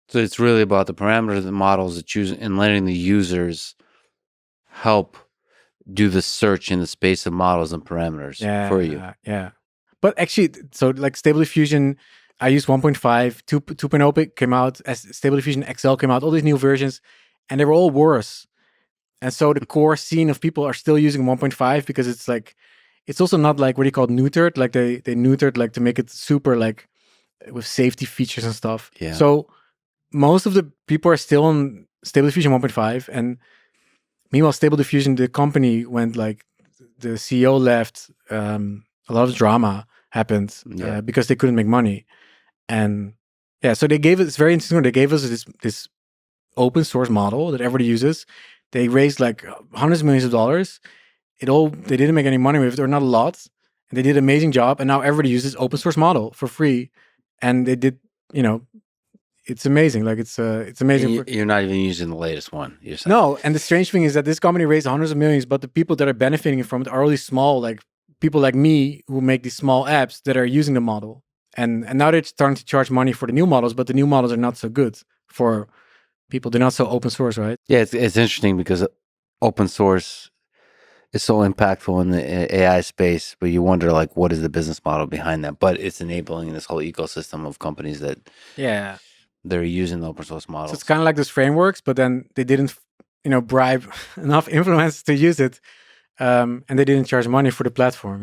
So it's really about the parameters of the models that choose and letting the users help do the search in the space of models and parameters for you. Yeah. But actually, so like Stable Diffusion, I used 1.5, 2.0 came out, as Stable Diffusion XL came out, all these new versions, and they were all worse. And so the core scene of people are still using 1.5 because it's also not like what you call neutered, like they neutered like to make it super like with safety features and stuff. Yeah. So most of the people are still on Stable Diffusion 1.5, and meanwhile, Stable Diffusion, the company went like the CEO left. A lot of drama happened because they couldn't make money, and so they gave us. It's very interesting. They gave us this open source model that everybody uses. They raised like hundreds of millions of dollars. They didn't make any money with it, or not a lot, and they did an amazing job. And now everybody uses open source model for free, and they did. It's amazing. Like it's amazing. You're not even using the latest one. No, and the strange thing is that this company raised hundreds of millions, but the people that are benefiting from it are only small, like people like me who make these small apps that are using the model. And now they're starting to charge money for the new models, but the new models are not so good for people. They're not so open source, right? Yeah, it's interesting because open source is so impactful in the AI space, but you wonder like what is the business model behind that? But it's enabling this whole ecosystem of companies that they're using the open source models. So it's kind of like those frameworks, but then they didn't, bribe enough influencers to use it, and they didn't charge money for the platform.